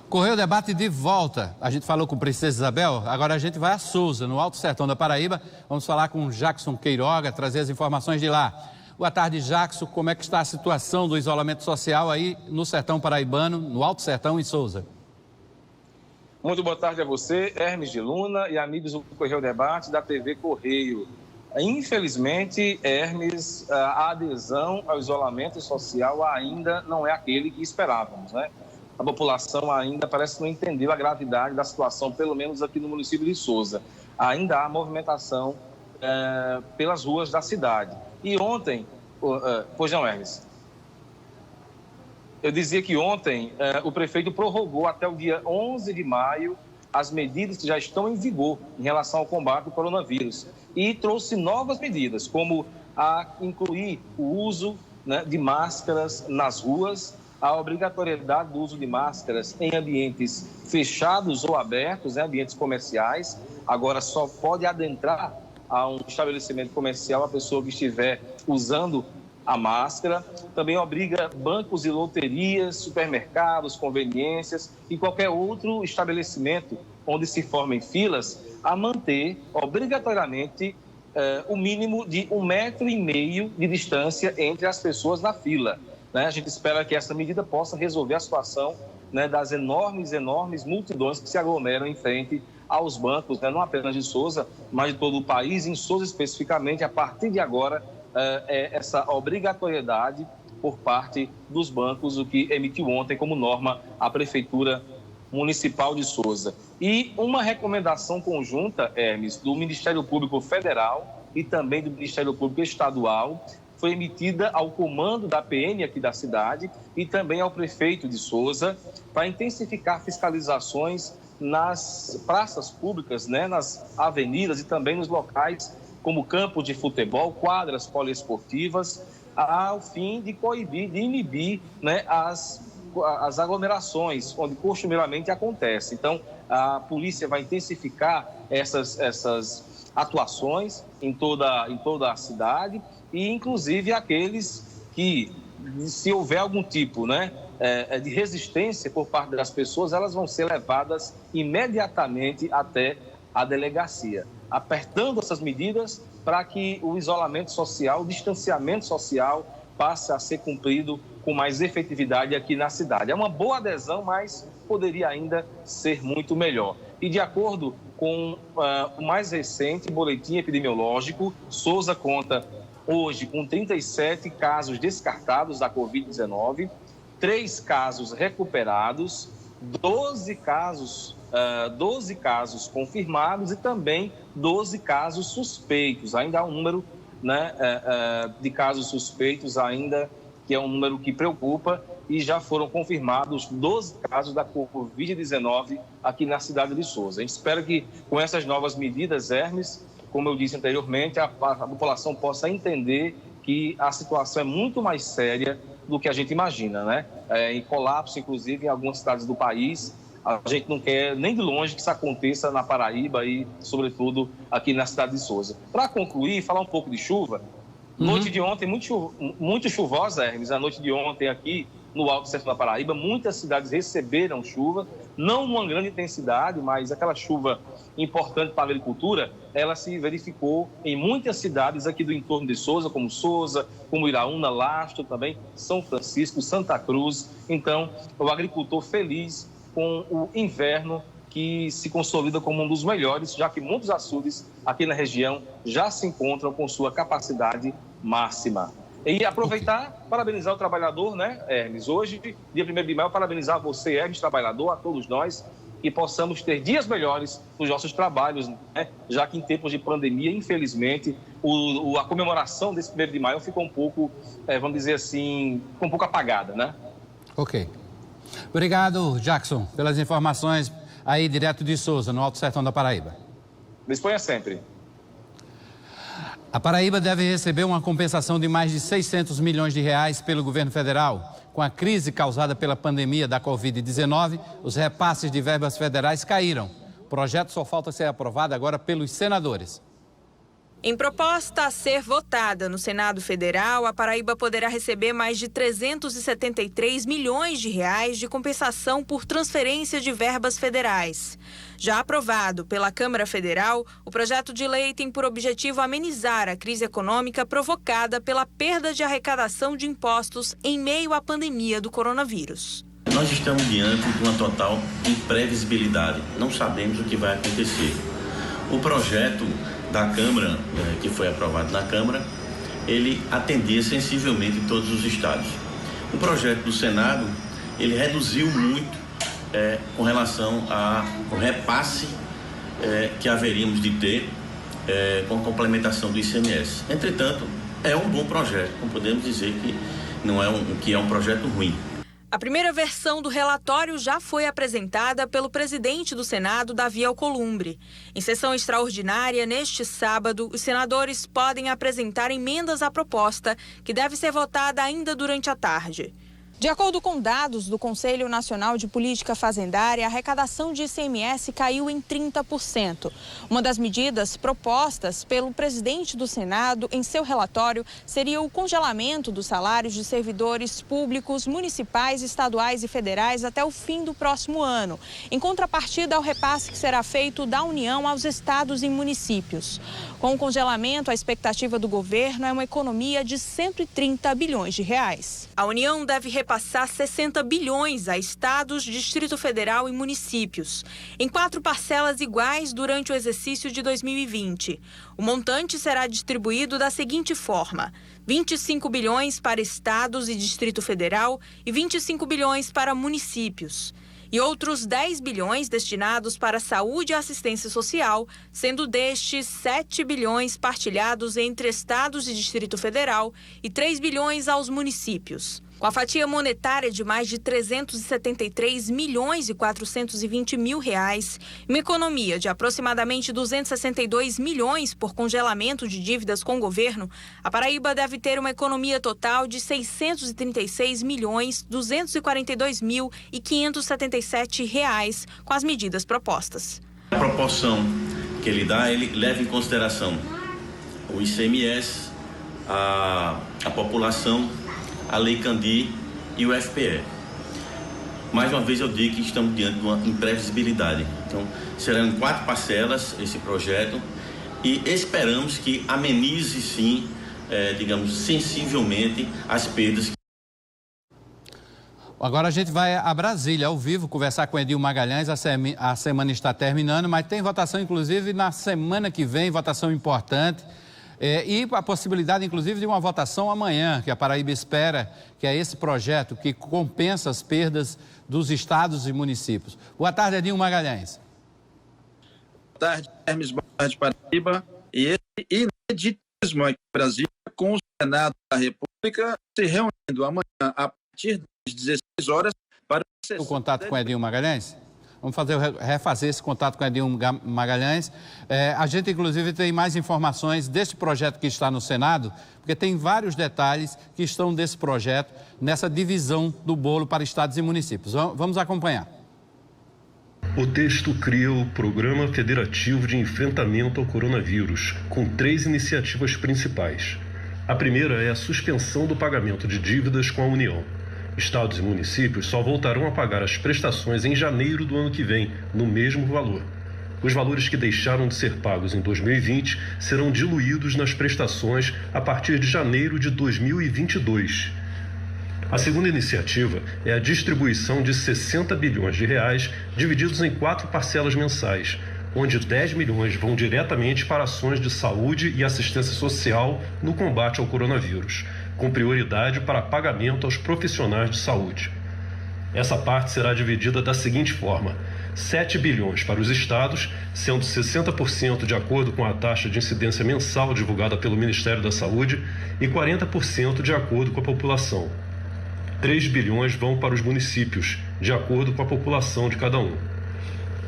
Correio Debate de volta. A gente falou com Princesa Isabel, agora a gente vai a Souza, no Alto Sertão da Paraíba. Vamos falar com Jackson Queiroga, trazer as informações de lá. Boa tarde, Jackson. Como é que está a situação do isolamento social aí no Sertão Paraibano, no Alto Sertão, em Souza? Muito boa tarde a você, Hermes de Luna e amigos do Correio Debate da TV Correio. Infelizmente, Hermes, a adesão ao isolamento social ainda não é aquele que esperávamos, né? A população ainda parece que não entendeu a gravidade da situação, pelo menos aqui no município de Souza. Ainda há movimentação pelas ruas da cidade. E ontem, pois não, Hermes? Eu dizia que ontem o prefeito prorrogou até o dia 11 de maio as medidas que já estão em vigor em relação ao combate ao coronavírus. E trouxe novas medidas, como a incluir o uso, né, de máscaras nas ruas, a obrigatoriedade do uso de máscaras em ambientes fechados ou abertos, né, ambientes comerciais. Agora só pode adentrar a um estabelecimento comercial a pessoa que estiver usando a máscara. Também obriga bancos e loterias, supermercados, conveniências e qualquer outro estabelecimento onde se formem filas a manter obrigatoriamente o mínimo de 1,5 metro de distância entre as pessoas na fila. Né? A gente espera que essa medida possa resolver a situação, né, das enormes multidões que se aglomeram em frente aos bancos, né, não apenas de Souza, mas de todo o país. Em Souza especificamente, a partir de agora, essa obrigatoriedade por parte dos bancos, o que emitiu ontem como norma a Prefeitura Municipal de Souza. E uma recomendação conjunta, Hermes, do Ministério Público Federal e também do Ministério Público Estadual, foi emitida ao comando da PM aqui da cidade e também ao prefeito de Souza para intensificar fiscalizações nas praças públicas, né, nas avenidas e também nos locais como campos de futebol, quadras poliesportivas, ao fim de coibir, de inibir, né, as aglomerações, onde costumeiramente acontece. Então, a polícia vai intensificar essas atuações em toda a cidade e, inclusive, aqueles que, se houver algum tipo, né, de resistência por parte das pessoas, elas vão ser levadas imediatamente até a delegacia, apertando essas medidas para que o isolamento social, o distanciamento social passe a ser cumprido com mais efetividade aqui na cidade. É uma boa adesão, mas poderia ainda ser muito melhor. E de acordo com o mais recente boletim epidemiológico, Souza conta hoje com 37 casos descartados da Covid-19, 3 casos recuperados, 12 casos confirmados e também 12 casos suspeitos. Ainda há um número, né, de casos suspeitos ainda, que é um número que preocupa, e já foram confirmados 12 casos da Covid-19 aqui na cidade de Souza. A gente espera que com essas novas medidas, Hermes, como eu disse anteriormente, a população possa entender que a situação é muito mais séria do que a gente imagina, né? Em colapso, inclusive, em algumas cidades do país. A gente não quer nem de longe que isso aconteça na Paraíba e, sobretudo, aqui na cidade de Souza. Para concluir, falar um pouco de chuva. Noite de ontem, muito chuvosa, Hermes. A noite de ontem aqui no Alto Sertão da Paraíba, muitas cidades receberam chuva, não numa grande intensidade, mas aquela chuva importante para a agricultura, ela se verificou em muitas cidades aqui do entorno de Souza, como Iraúna, Lastro, também São Francisco, Santa Cruz. Então, o agricultor feliz com o inverno que se consolida como um dos melhores, já que muitos açudes aqui na região já se encontram com sua capacidade máxima. E aproveitar, parabenizar o trabalhador, né, Hermes? Hoje, dia 1º de maio, parabenizar você, Hermes, trabalhador, a todos nós, que possamos ter dias melhores nos nossos trabalhos, né? Já que em tempos de pandemia, infelizmente, a comemoração desse 1º de maio ficou um pouco, vamos dizer assim, ficou um pouco apagada, né? Ok. Obrigado, Jackson, pelas informações aí direto de Souza, no Alto Sertão da Paraíba. Disponha sempre. A Paraíba deve receber uma compensação de mais de 600 milhões de reais pelo governo federal. Com a crise causada pela pandemia da Covid-19, os repasses de verbas federais caíram. O projeto só falta ser aprovado agora pelos senadores. Em proposta a ser votada no Senado Federal, a Paraíba poderá receber mais de 373 milhões de reais de compensação por transferência de verbas federais. Já aprovado pela Câmara Federal, o projeto de lei tem por objetivo amenizar a crise econômica provocada pela perda de arrecadação de impostos em meio à pandemia do coronavírus. Nós estamos diante de uma total imprevisibilidade. Não sabemos o que vai acontecer. O projeto da Câmara, que foi aprovado na Câmara, ele atendia sensivelmente todos os estados. O projeto do Senado, ele reduziu muito com relação ao repasse que haveríamos de ter com a complementação do ICMS. Entretanto, é um bom projeto, não podemos dizer que não é um projeto ruim. A primeira versão do relatório já foi apresentada pelo presidente do Senado, Davi Alcolumbre. Em sessão extraordinária, neste sábado, os senadores podem apresentar emendas à proposta, que deve ser votada ainda durante a tarde. De acordo com dados do Conselho Nacional de Política Fazendária, a arrecadação de ICMS caiu em 30%. Uma das medidas propostas pelo presidente do Senado em seu relatório seria o congelamento dos salários de servidores públicos, municipais, estaduais e federais até o fim do próximo ano, em contrapartida ao repasse que será feito da União aos estados e municípios. Com o congelamento, a expectativa do governo é uma economia de 130 bilhões de reais. A União deve repassar 60 bilhões a estados, Distrito Federal e municípios, em 4 parcelas iguais durante o exercício de 2020. O montante será distribuído da seguinte forma: 25 bilhões para estados e Distrito Federal e 25 bilhões para municípios. E outros 10 bilhões destinados para saúde e assistência social, sendo destes 7 bilhões partilhados entre estados e Distrito Federal e 3 bilhões aos municípios. Com a fatia monetária de mais de 373 milhões e 420 mil reais, uma economia de aproximadamente 262 milhões por congelamento de dívidas com o governo, a Paraíba deve ter uma economia total de 636 milhões 242 mil e 577 reais com as medidas propostas. A proporção que ele dá, ele leva em consideração o ICMS, a população, a Lei Candir e o FPE. Mais uma vez eu digo que estamos diante de uma imprevisibilidade. Então, serão em 4 parcelas esse projeto e esperamos que amenize, sim, digamos, sensivelmente as perdas. Agora a gente vai a Brasília, ao vivo, conversar com Edil Magalhães. A semana está terminando, mas tem votação, inclusive, na semana que vem, votação importante. E a possibilidade, inclusive, de uma votação amanhã, que a Paraíba espera, que é esse projeto que compensa as perdas dos estados e municípios. Boa tarde, Edil Magalhães. Boa tarde, Hermes. Boa tarde, Paraíba. E esse ineditismo aqui no Brasil, com o Senado da República se reunindo amanhã a partir das 16 horas para o contato com Edil Magalhães? Vamos refazer esse contato com Edil Magalhães. A gente, inclusive, tem mais informações deste projeto que está no Senado, porque tem vários detalhes que estão desse projeto, nessa divisão do bolo para estados e municípios. Vamos acompanhar. O texto cria o Programa Federativo de Enfrentamento ao Coronavírus, com 3 iniciativas principais. A primeira é a suspensão do pagamento de dívidas com a União. Estados e municípios só voltarão a pagar as prestações em janeiro do ano que vem, no mesmo valor. Os valores que deixaram de ser pagos em 2020 serão diluídos nas prestações a partir de janeiro de 2022. A segunda iniciativa é a distribuição de 60 bilhões de reais divididos em 4 parcelas mensais, onde 10 milhões vão diretamente para ações de saúde e assistência social no combate ao coronavírus, com prioridade para pagamento aos profissionais de saúde. Essa parte será dividida da seguinte forma: 7 bilhões para os estados, sendo 60% de acordo com a taxa de incidência mensal divulgada pelo Ministério da Saúde e 40% de acordo com a população. 3 bilhões vão para os municípios, de acordo com a população de cada um.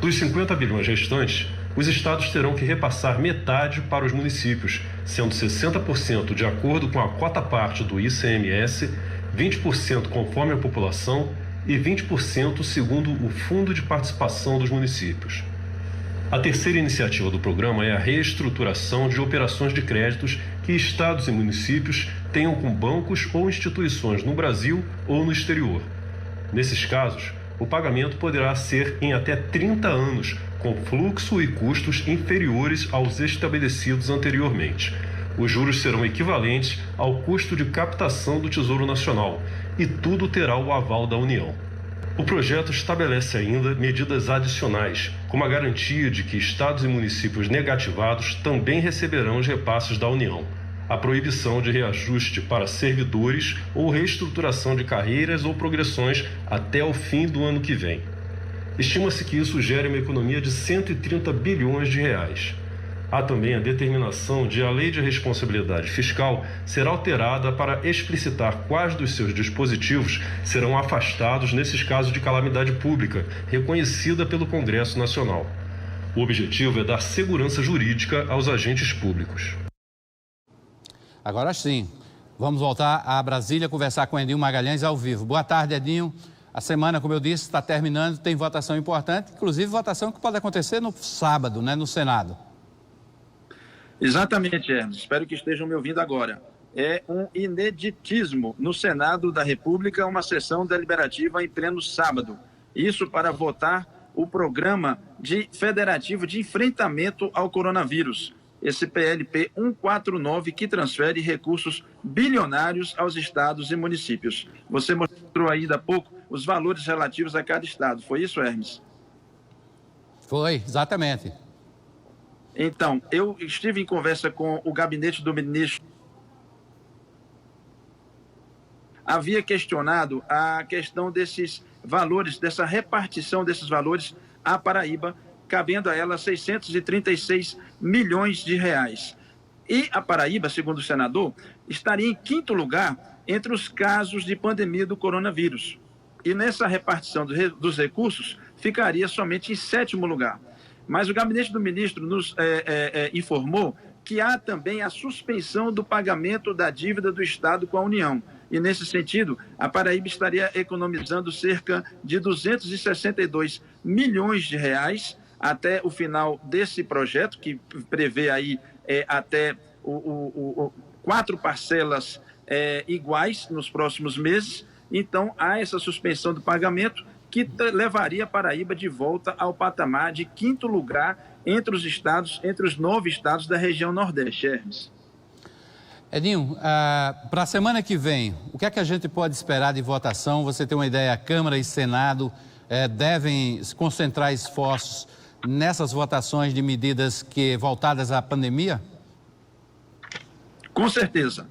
Dos 50 bilhões restantes, os estados terão que repassar metade para os municípios, sendo 60% de acordo com a quota-parte do ICMS, 20% conforme a população e 20% segundo o Fundo de Participação dos Municípios. A terceira iniciativa do programa é a reestruturação de operações de créditos que estados e municípios tenham com bancos ou instituições no Brasil ou no exterior. Nesses casos, o pagamento poderá ser em até 30 anos, com fluxo e custos inferiores aos estabelecidos anteriormente. Os juros serão equivalentes ao custo de captação do Tesouro Nacional e tudo terá o aval da União. O projeto estabelece ainda medidas adicionais, como a garantia de que estados e municípios negativados também receberão os repasses da União, a proibição de reajuste para servidores ou reestruturação de carreiras ou progressões até o fim do ano que vem. Estima-se que isso gere uma economia de 130 bilhões de reais. Há também a determinação de a Lei de Responsabilidade Fiscal ser alterada para explicitar quais dos seus dispositivos serão afastados nesses casos de calamidade pública, reconhecida pelo Congresso Nacional. O objetivo é dar segurança jurídica aos agentes públicos. Agora sim, vamos voltar a Brasília conversar com Edinho Magalhães ao vivo. Boa tarde, Edinho. A semana, como eu disse, está terminando, tem votação importante, inclusive votação que pode acontecer no sábado, né, no Senado. Exatamente, Hermes. Espero que estejam me ouvindo agora. É um ineditismo no Senado da República, uma sessão deliberativa em pleno sábado. Isso para votar o programa federativo de enfrentamento ao coronavírus. Esse PLP 149 que transfere recursos bilionários aos estados e municípios. Você mostrou ainda há pouco os valores relativos a cada estado. Foi isso, Hermes? Foi, exatamente. Então, eu estive em conversa com o gabinete do ministro. Havia questionado a questão desses valores, dessa repartição desses valores à Paraíba, cabendo a ela 636 milhões de reais. E a Paraíba, segundo o senador, estaria em quinto lugar entre os casos de pandemia do coronavírus. E nessa repartição dos recursos, ficaria somente em sétimo lugar. Mas o gabinete do ministro nos informou que há também a suspensão do pagamento da dívida do Estado com a União. E, nesse sentido, a Paraíba estaria economizando cerca de 262 milhões de reais até o final desse projeto, que prevê aí até 4 parcelas iguais nos próximos meses. Então, há essa suspensão do pagamento que levaria a Paraíba de volta ao patamar de quinto lugar entre os estados, entre os 9 estados da região Nordeste, Hermes. Edinho, para a semana que vem, o que é que a gente pode esperar de votação? Você tem uma ideia, a Câmara e Senado devem se concentrar esforços nessas votações de medidas voltadas à pandemia? Com certeza.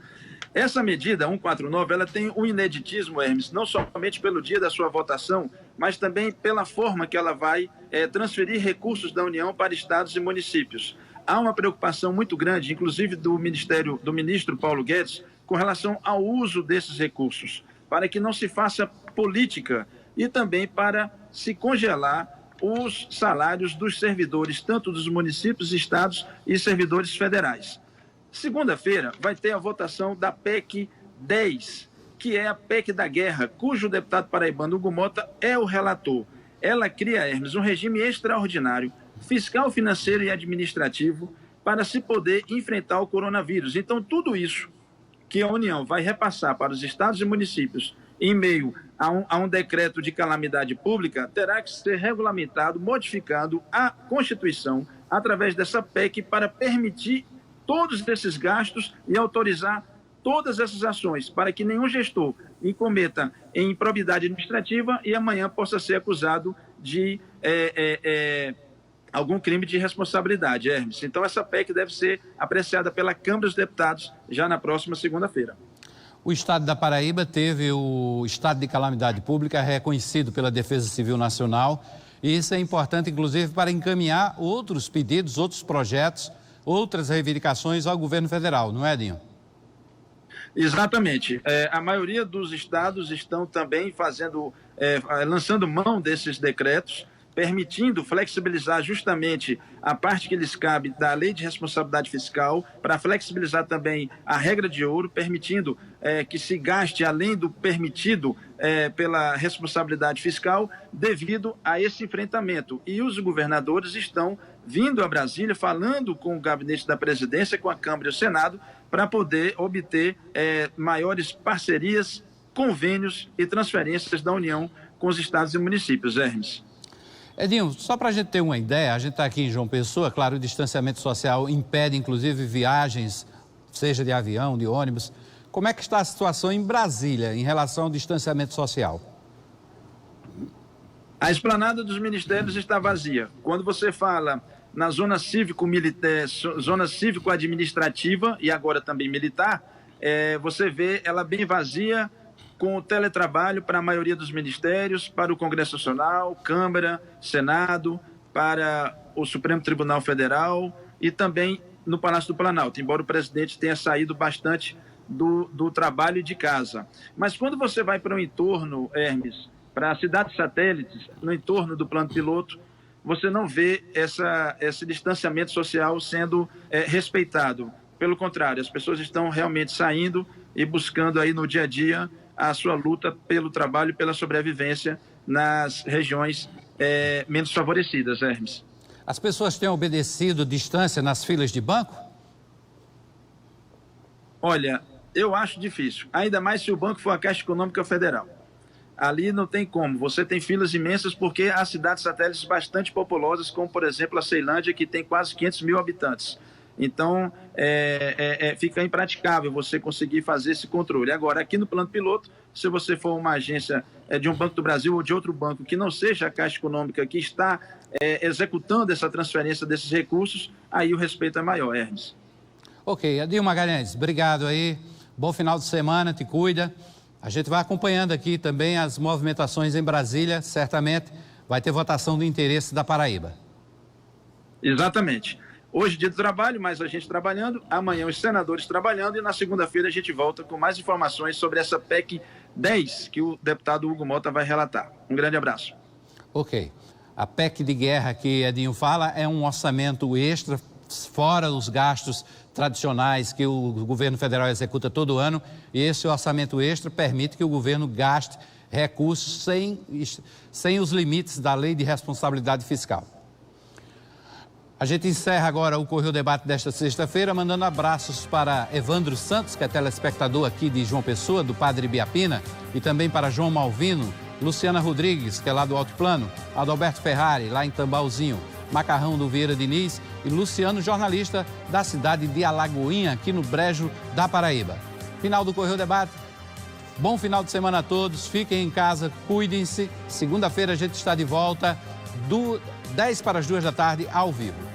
Essa medida 149, ela tem um ineditismo, Hermes, não somente pelo dia da sua votação, mas também pela forma que ela vai transferir recursos da União para estados e municípios. Há uma preocupação muito grande, inclusive do ministro Paulo Guedes, com relação ao uso desses recursos, para que não se faça política e também para se congelar os salários dos servidores, tanto dos municípios, estados e servidores federais. Segunda-feira vai ter a votação da PEC 10, que é a PEC da guerra, cujo deputado paraibano Hugo Mota é o relator. Ela cria, Hermes, um regime extraordinário, fiscal, financeiro e administrativo, para se poder enfrentar o coronavírus. Então, tudo isso que a União vai repassar para os estados e municípios em meio a um decreto de calamidade pública, terá que ser regulamentado, modificado a Constituição, através dessa PEC, para permitir todos esses gastos e autorizar todas essas ações, para que nenhum gestor incometa em improbidade administrativa e amanhã possa ser acusado de algum crime de responsabilidade, Hermes. Então, essa PEC deve ser apreciada pela Câmara dos Deputados já na próxima segunda-feira. O estado da Paraíba teve o estado de calamidade pública reconhecido pela Defesa Civil Nacional, e isso é importante, inclusive, para encaminhar outros pedidos, outros projetos, outras reivindicações ao governo federal, não é, Edinho? Exatamente. A maioria dos estados estão também lançando mão desses decretos, permitindo flexibilizar justamente a parte que lhes cabe da Lei de Responsabilidade Fiscal, para flexibilizar também a regra de ouro, permitindo que se gaste além do permitido pela responsabilidade fiscal, devido a esse enfrentamento. E os governadores estão vindo a Brasília, falando com o gabinete da presidência, com a Câmara e o Senado, para poder obter maiores parcerias, convênios e transferências da União com os estados e municípios, Hermes. Edinho, só para a gente ter uma ideia, a gente está aqui em João Pessoa, claro, o distanciamento social impede, inclusive, viagens, seja de avião, de ônibus. Como é que está a situação em Brasília em relação ao distanciamento social? A esplanada dos ministérios está vazia. Quando você fala na zona cívico-administrativa e agora também militar, você vê ela bem vazia, com o teletrabalho para a maioria dos ministérios, para o Congresso Nacional, Câmara, Senado, para o Supremo Tribunal Federal e também no Palácio do Planalto, embora o presidente tenha saído bastante do trabalho de casa. Mas quando você vai para o entorno, Hermes, para cidades satélites, no entorno do plano piloto, você não vê esse distanciamento social sendo respeitado. Pelo contrário, as pessoas estão realmente saindo e buscando aí no dia a dia a sua luta pelo trabalho e pela sobrevivência nas regiões menos favorecidas, Hermes. As pessoas têm obedecido distância nas filas de banco? Olha, eu acho difícil, ainda mais se o banco for a Caixa Econômica Federal. Ali não tem como, você tem filas imensas porque há cidades satélites bastante populosas, como por exemplo a Ceilândia, que tem quase 500 mil habitantes. Então, fica impraticável você conseguir fazer esse controle. Agora, aqui no plano piloto, se você for uma agência de um Banco do Brasil ou de outro banco que não seja a Caixa Econômica que está executando essa transferência desses recursos, aí o respeito é maior, Hermes. Ok, Edinho Magalhães, obrigado aí. Bom final de semana, te cuida. A gente vai acompanhando aqui também as movimentações em Brasília, certamente vai ter votação do interesse da Paraíba. Exatamente. Hoje, dia do trabalho, mas a gente trabalhando, amanhã os senadores trabalhando e na segunda-feira a gente volta com mais informações sobre essa PEC 10 que o deputado Hugo Mota vai relatar. Um grande abraço. Ok. A PEC de guerra que Edinho fala é um orçamento extra, fora os gastos tradicionais que o governo federal executa todo ano, e esse orçamento extra permite que o governo gaste recursos sem os limites da Lei de Responsabilidade Fiscal. A gente encerra agora o Correio Debate desta sexta-feira, mandando abraços para Evandro Santos, que é telespectador aqui de João Pessoa, do Padre Ibiapina, e também para João Malvino, Luciana Rodrigues, que é lá do Alto Plano, Adalberto Ferrari, lá em Tambauzinho, Macarrão do Vieira Diniz e Luciano, jornalista da cidade de Alagoinha, aqui no Brejo da Paraíba. Final do Correio Debate. Bom final de semana a todos, fiquem em casa, cuidem-se. Segunda-feira a gente está de volta, 10 para as 2 da tarde, ao vivo.